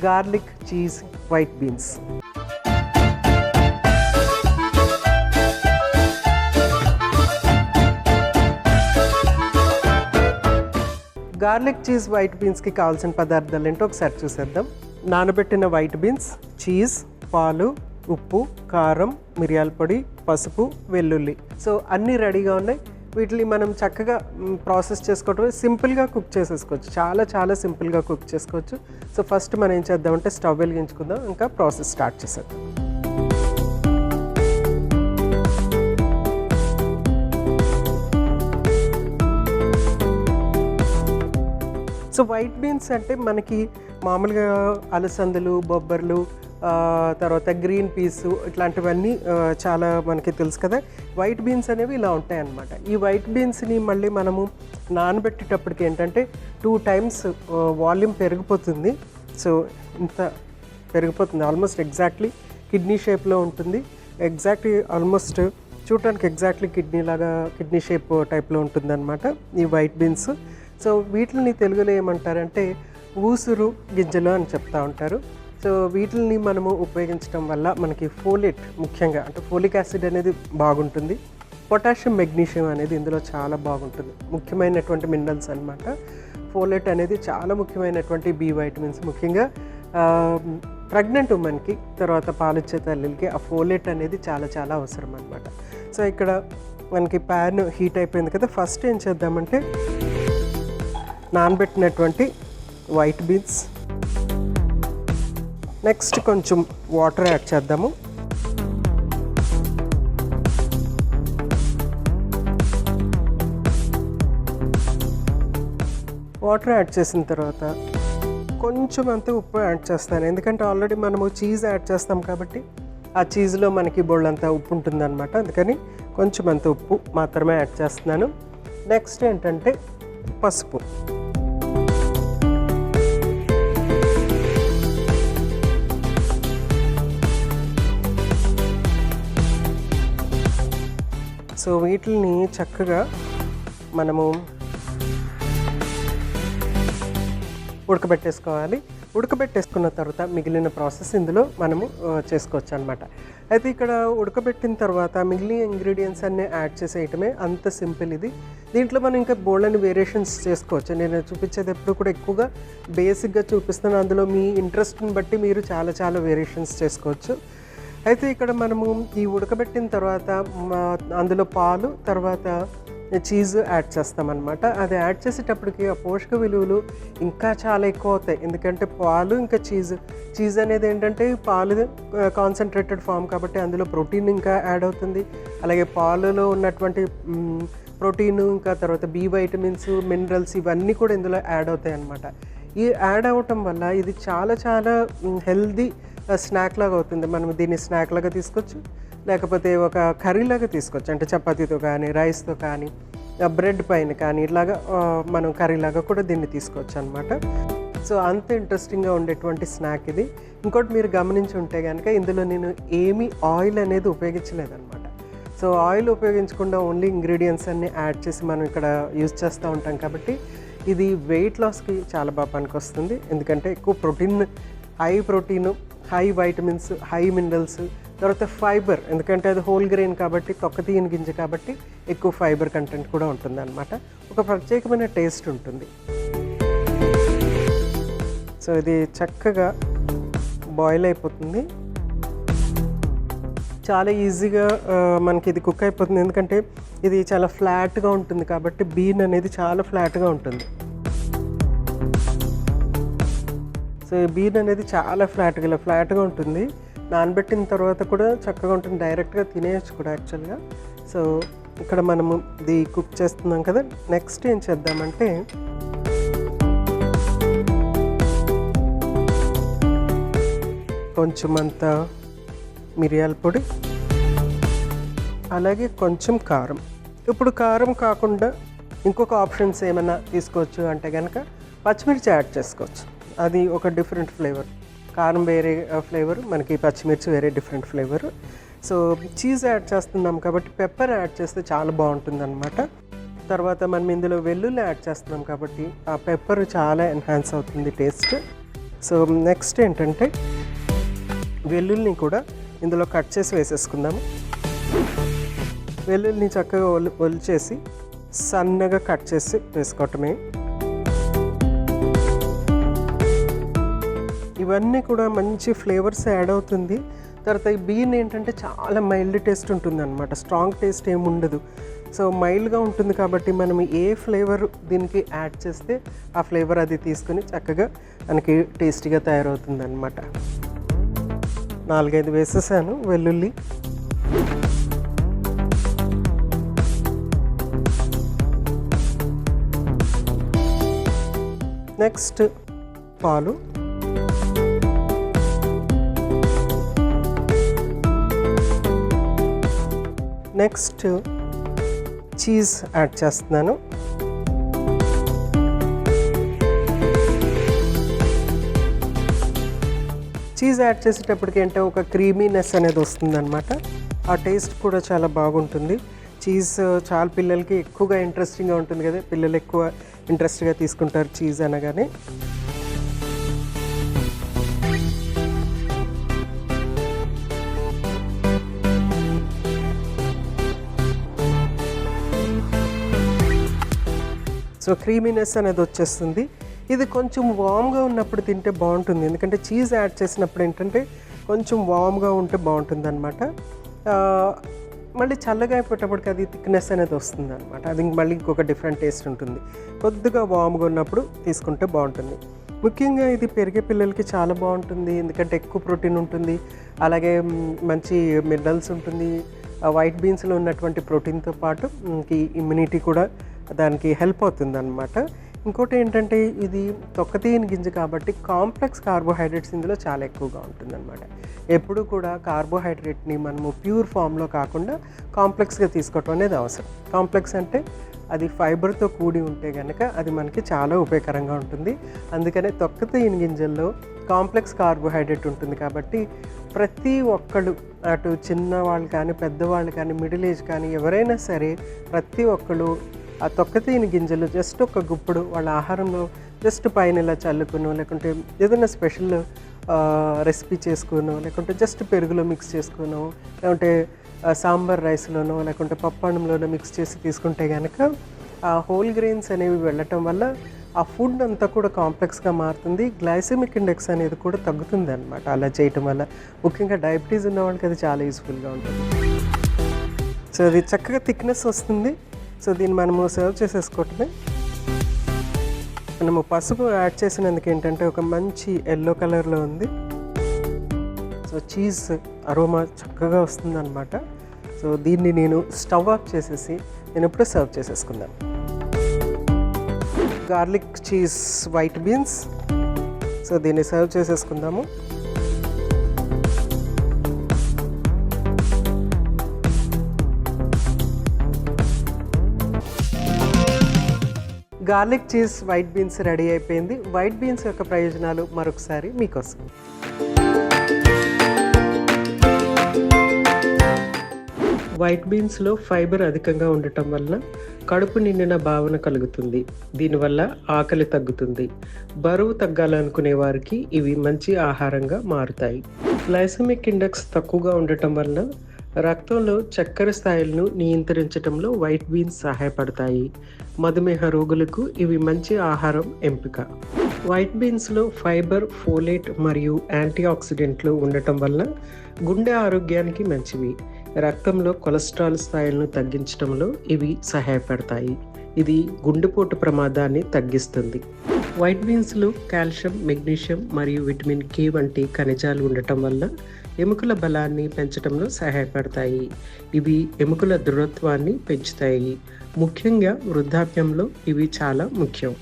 Garlic cheese white beans. Garlic cheese white బీన్స్కి కావాల్సిన పదార్థాలు ఏంటో ఒకసారి చూసేద్దాం. నానబెట్టిన వైట్ బీన్స్, చీజ్, పాలు, ఉప్పు, కారం, మిరియాల పొడి, పసుపు, వెల్లుల్లి. సో అన్నీ రెడీగా ఉన్నాయి. వీటిని మనం చక్కగా ప్రాసెస్ చేసుకోవటం, సింపుల్గా కుక్ చేసేసుకోవచ్చు. చాలా చాలా సింపుల్గా కుక్ చేసుకోవచ్చు. సో ఫస్ట్ మనం ఏం చేద్దామంటే స్టవ్ వెలిగించుకుందాం, ఇంకా ప్రాసెస్ స్టార్ట్ చేసేద్దాం. సో వైట్ బీన్స్ అంటే మనకి మామూలుగా అలసందలు, బొబ్బర్లు, తర్వాత గ్రీన్ పీస్ ఇట్లాంటివన్నీ చాలా మనకి తెలుసు కదా. వైట్ బీన్స్ అనేవి ఇలా ఉంటాయి అన్నమాట. ఈ వైట్ బీన్స్ని మళ్ళీ మనము నానబెట్టేటప్పటికి ఏంటంటే 2 times వాల్యూమ్ పెరిగిపోతుంది. సో ఇంత పెరిగిపోతుంది, ఆల్మోస్ట్ ఎగ్జాక్ట్లీ కిడ్నీ షేప్లో ఉంటుంది. ఎగ్జాక్ట్లీ ఆల్మోస్ట్ చూడటానికి ఎగ్జాక్ట్లీ కిడ్నీ షేప్ టైప్లో ఉంటుంది అనమాట ఈ వైట్ బీన్స్. సో వీటిని తెలుగులో ఏమంటారంటే ఊసురు గింజలు అని చెప్తూ ఉంటారు. సో వీటిని మనము ఉపయోగించడం వల్ల మనకి ఫోలేట్, ముఖ్యంగా అంటే ఫోలిక్ యాసిడ్ అనేది బాగుంటుంది. పొటాషియం, మెగ్నీషియం అనేది ఇందులో చాలా బాగుంటుంది, ముఖ్యమైనటువంటి మినరల్స్ అనమాట. ఫోలేట్ అనేది చాలా ముఖ్యమైనటువంటి బి వైటమిన్స్, ముఖ్యంగా ప్రెగ్నెంట్ ఉమెన్కి, తర్వాత పాలిచ్చే తల్లికి ఆ ఫోలేట్ అనేది చాలా చాలా అవసరం అనమాట. సో ఇక్కడ మనకి ప్యాన్ హీట్ అయిపోయింది కదా. ఫస్ట్ ఏం చేద్దామంటే నానబెట్టినటువంటి వైట్ బీన్స్, నెక్స్ట్ కొంచెం వాటర్ యాడ్ చేద్దాము. వాటర్ యాడ్ చేసిన తర్వాత కొంచెం అంత ఉప్పు యాడ్ చేస్తాను, ఎందుకంటే ఆల్రెడీ మనము చీజ్ యాడ్ చేస్తాం కాబట్టి ఆ చీజ్లో మనకి బోళ్ళంతా ఉప్పు ఉంటుందన్నమాట. అందుకని కొంచెం అంత ఉప్పు మాత్రమే యాడ్ చేస్తున్నాను. నెక్స్ట్ ఏంటంటే పసుపు. సో వీటిని చక్కగా మనము ఉడకబెట్టేసుకోవాలి. ఉడకబెట్టేసుకున్న తర్వాత మిగిలిన ప్రాసెస్ ఇందులో మనము చేసుకోవచ్చు అనమాట. అయితే ఇక్కడ ఉడకబెట్టిన తర్వాత మిగిలిన ఇంగ్రీడియంట్స్ అన్నీ యాడ్ చేసేయటమే, అంత సింపుల్ ఇది. దీంట్లో మనం ఇంకా బోల్డని వేరియేషన్స్ చేసుకోవచ్చు. నేను చూపించేది ఎప్పుడు కూడా ఎక్కువగా బేసిక్గా చూపిస్తాను, అందులో మీ ఇంట్రెస్ట్ని బట్టి మీరు చాలా చాలా వేరియేషన్స్ చేసుకోవచ్చు. అయితే ఇక్కడ మనము ఈ ఉడకబెట్టిన తర్వాత అందులో పాలు, తర్వాత చీజ్ యాడ్ చేస్తామన్నమాట. అది యాడ్ చేసేటప్పటికి ఆ పోషక విలువలు ఇంకా చాలా ఎక్కువ అవుతాయి, ఎందుకంటే పాలు ఇంకా చీజ్ అనేది ఏంటంటే పాలు కాన్సన్ట్రేటెడ్ ఫామ్ కాబట్టి అందులో ప్రోటీన్ ఇంకా యాడ్ అవుతుంది. అలాగే పాలలో ఉన్నటువంటి ప్రోటీన్, ఇంకా తర్వాత బి వైటమిన్స్, మినరల్స్ ఇవన్నీ కూడా ఇందులో యాడ్ అవుతాయి అన్నమాట. ఈ యాడ్ అవ్వటం వల్ల ఇది చాలా చాలా హెల్దీ స్నాక్ లాగా అవుతుంది. మనం దీన్ని స్నాక్ లాగా తీసుకోవచ్చు, లేకపోతే ఒక కర్రీలాగా తీసుకోవచ్చు, అంటే చపాతీతో కానీ, రైస్తో కానీ, బ్రెడ్ పైన కానీ ఇట్లాగా మనం కర్రీలాగా కూడా దీన్ని తీసుకోవచ్చు అనమాట. సో అంత ఇంట్రెస్టింగ్గా ఉండేటువంటి స్నాక్ ఇది. ఇంకోటి మీరు గమనించి ఉంటే కనుక ఇందులో నేను ఏమీ ఆయిల్ అనేది ఉపయోగించలేదన్నమాట. సో ఆయిల్ ఉపయోగించకుండా ఓన్లీ ఇంగ్రీడియంట్స్ అన్నీ యాడ్ చేసి మనం ఇక్కడ యూజ్ చేస్తూ ఉంటాం కాబట్టి ఇది వెయిట్ లాస్కి చాలా బాగా పనికొస్తుంది. ఎందుకంటే ఎక్కువ protein, high protein, high vitamins, high minerals, తర్వాత ఫైబర్, ఎందుకంటే అది హోల్ గ్రెయిన్ కాబట్టి, తొక్క తీయని గింజ కాబట్టి ఎక్కువ ఫైబర్ కంటెంట్ కూడా ఉంటుంది అన్నమాట. ఒక ప్రత్యేకమైన టేస్ట్ ఉంటుంది. సో ఇది చక్కగా బాయిల్ అయిపోతుంది, చాలా ఈజీగా మనకి ఇది కుక్ అయిపోతుంది. ఎందుకంటే ఇది చాలా ఫ్లాట్గా ఉంటుంది కాబట్టి, బీన్ అనేది చాలా ఫ్లాట్గా ఉంటుంది. సో ఈ బీన్ అనేది చాలా ఫ్లాట్గా ఉంటుంది. నానబెట్టిన తర్వాత కూడా చక్కగా ఉంటుంది, డైరెక్ట్గా తినేయచ్చు కూడా యాక్చువల్గా. సో ఇక్కడ మనము ఇది కుక్ చేస్తున్నాం కదా. నెక్స్ట్ ఏం చేద్దామంటే కొంచెం అంత మిరియాల పొడి, అలాగే కొంచెం కారం. ఇప్పుడు కారం కాకుండా ఇంకొక ఆప్షన్స్ ఏమైనా తీసుకోవచ్చు అంటే కనుక పచ్చిమిర్చి యాడ్ చేసుకోవచ్చు. అది ఒక డిఫరెంట్ ఫ్లేవర్. కారం వేరే ఫ్లేవర్, మనకి పచ్చిమిర్చి వేరే different flavour. So cheese add చేస్తున్నాం కాబట్టి పెప్పర్ యాడ్ చేస్తే చాలా బాగుంటుంది అనమాట. తర్వాత మనం ఇందులో వెల్లుల్లి యాడ్ చేస్తున్నాం కాబట్టి ఆ పెప్పర్ చాలా ఎన్హాన్స్ అవుతుంది టేస్ట్. సో నెక్స్ట్ ఏంటంటే వెల్లుల్లిని కూడా ఇందులో కట్ చేసి వేసేసుకుందాము. వెల్లుల్లిని చక్కగా ఒలిచేసి సన్నగా కట్ చేసి వేసుకోవటమే. ఇవన్నీ కూడా మంచి ఫ్లేవర్స్ యాడ్ అవుతుంది. తర్వాత ఈ బీన్ ఏంటంటే చాలా మైల్డ్ టేస్ట్ ఉంటుంది అనమాట, స్ట్రాంగ్ టేస్ట్ ఏమి ఉండదు. సో మైల్డ్గా ఉంటుంది కాబట్టి మనం ఏ ఫ్లేవర్ దీనికి యాడ్ చేస్తే ఆ ఫ్లేవర్ అది తీసుకొని చక్కగా మనకి టేస్టీగా తయారవుతుంది అనమాట. 4-5 వేసేసాను వెల్లుల్లి. నెక్స్ట్ పాలు, నెక్స్ట్ చీజ్ యాడ్ చేస్తున్నాను. చీజ్ యాడ్ చేసేటప్పటికి అంటే ఒక క్రీమీనెస్ అనేది వస్తుందన్నమాట. ఆ టేస్ట్ కూడా చాలా బాగుంటుంది. చీజ్ చాలా పిల్లలకి ఎక్కువగా ఇంట్రెస్టింగ్గా ఉంటుంది కదా, పిల్లలు ఎక్కువ ఇంట్రెస్ట్గా తీసుకుంటారు చీజ్ అనగానే. సో క్రీమీనెస్ అనేది వచ్చేస్తుంది. ఇది కొంచెం వామ్గా ఉన్నప్పుడు తింటే బాగుంటుంది, ఎందుకంటే చీజ్ యాడ్ చేసినప్పుడు ఏంటంటే కొంచెం వామ్గా ఉంటే బాగుంటుంది అనమాట. మళ్ళీ చల్లగా అయిపోయేటప్పటికి అది థిక్నెస్ అనేది వస్తుంది అనమాట. అది మళ్ళీ ఇంకొక డిఫరెంట్ టేస్ట్ ఉంటుంది. కొద్దిగా వామ్గా ఉన్నప్పుడు తీసుకుంటే బాగుంటుంది. ముఖ్యంగా ఇది పెరిగే పిల్లలకి చాలా బాగుంటుంది, ఎందుకంటే ఎక్కువ ప్రోటీన్ ఉంటుంది, అలాగే మంచి మినరల్స్ ఉంటుంది. వైట్ బీన్స్లో ఉన్నటువంటి ప్రోటీన్తో పాటు ఇమ్యూనిటీ కూడా దానికి హెల్ప్ అవుతుంది అనమాట. ఇంకోటి ఏంటంటే ఇది తొక్కతీయని గింజ కాబట్టి కాంప్లెక్స్ కార్బోహైడ్రేట్స్ ఇందులో చాలా ఎక్కువగా ఉంటుందన్నమాట. ఎప్పుడు కూడా కార్బోహైడ్రేట్ని మనము ప్యూర్ ఫామ్లో కాకుండా కాంప్లెక్స్గా తీసుకోవటం అనేది అవసరం. కాంప్లెక్స్ అంటే అది ఫైబర్తో కూడి ఉంటే కనుక అది మనకి చాలా ఉపయోగకరంగా ఉంటుంది. అందుకనే తొక్కతీయని గింజల్లో కాంప్లెక్స్ కార్బోహైడ్రేట్ ఉంటుంది కాబట్టి ప్రతి ఒక్కళ్ళు, అటు చిన్నవాళ్ళు కానీ పెద్దవాళ్ళు కానీ మిడిల్ ఏజ్ కానీ ఎవరైనా సరే ప్రతి ఒక్కళ్ళు ఆ తొక్కతీయని గింజలు జస్ట్ ఒక గుప్పుడు వాళ్ళ ఆహారంలో జస్ట్ పైన ఇలా చల్లుకునో, లేకుంటే ఏదైనా స్పెషల్ రెసిపీ చేసుకునో, లేకుంటే జస్ట్ పెరుగులో మిక్స్ చేసుకునో, లేకుంటే సాంబార్ రైస్లోనో, లేకుంటే పప్పన్నంలోనో మిక్స్ చేసి తీసుకుంటే కనుక ఆ హోల్ గ్రెయిన్స్ అనేవి వెళ్ళటం వల్ల ఆ ఫుడ్ అంతా కూడా కాంప్లెక్స్గా మారుతుంది. గ్లైసెమిక్ ఇండెక్స్ అనేది కూడా తగ్గుతుంది అనమాట అలా చేయటం వల్ల. ముఖ్యంగా డయాబెటీస్ ఉన్న వాళ్ళకి అది చాలా యూస్ఫుల్గా ఉంటుంది. సో అది చక్కగా థిక్నెస్ వస్తుంది. సో దీన్ని మనము సర్వ్ చేసేసుకోవటమే. మనము పసుపు యాడ్ చేసినందుకు ఏంటంటే ఒక మంచి ఎల్లో కలర్లో ఉంది. సో చీజ్ అరోమా చక్కగా వస్తుంది అనమాట. సో దీన్ని నేను స్టవ్ ఆఫ్ చేసేసి నేను ఇప్పుడు సర్వ్ చేసేసుకుందాను. Garlic cheese white beans. So దీన్ని సర్వ్ చేసేసుకుందాము. Garlic cheese white beans ready అయిపోయింది. వైట్ బీన్స్ యొక్క ప్రయోజనాలు మరొకసారి మీకోసం. వైట్ బీన్స్లో ఫైబర్ అధికంగా ఉండటం వలన కడుపు నిండిన భావన కలుగుతుంది. దీనివల్ల ఆకలి తగ్గుతుంది. బరువు తగ్గాలనుకునే వారికి ఇవి మంచి ఆహారంగా మారుతాయి. గ్లైసెమిక్ ఇండెక్స్ తక్కువగా ఉండటం వలన రక్తంలో చక్కెర స్థాయిలను నియంత్రించడంలో వైట్ బీన్స్ సహాయపడతాయి. మధుమేహ రోగులకు ఇవి మంచి ఆహారం ఎంపిక. వైట్ బీన్స్లో ఫైబర్, ఫోలేట్ మరియు యాంటీ ఆక్సిడెంట్లు ఉండటం వల్ల గుండె ఆరోగ్యానికి మంచివి. రక్తంలో కొలెస్ట్రాల్ స్థాయిలను తగ్గించడంలో ఇవి సహాయపడతాయి. ఇది గుండెపోటు ప్రమాదాన్ని తగ్గిస్తుంది. వైట్ బీన్స్లో కాల్షియం, మెగ్నీషియం మరియు విటమిన్ కే వంటి ఖనిజాలు ఉండటం వల్ల ఎముకల బలాన్ని పెంచడంలో సహాయపడతాయి. ఇవి ఎముకల దృఢత్వాన్ని పెంచుతాయి. ముఖ్యంగా వృద్ధాప్యంలో ఇవి చాలా ముఖ్యం.